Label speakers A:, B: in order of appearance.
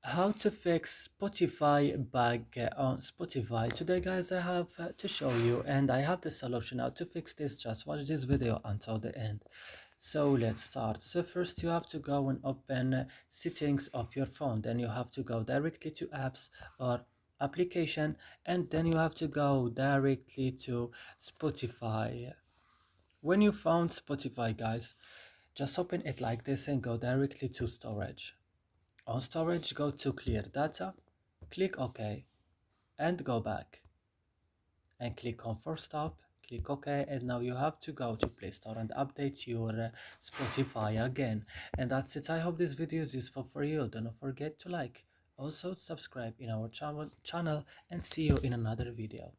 A: How to fix Spotify bug on Spotify. Today guys, I have to show you, and I have the solution how to fix this. Just watch this video until the end. So let's start. So first you have to go and open settings of your phone, then you have to go directly to apps or application, and then you have to go directly to Spotify. When you found Spotify guys, just open it like this and go directly to storage. On storage, go to clear data, click OK, and go back. And click on force stop, click OK, and now you have to go to Play Store and update your Spotify again. And that's it. I hope this video is useful for you. Don't forget to like, also subscribe in our channel, and see you in another video.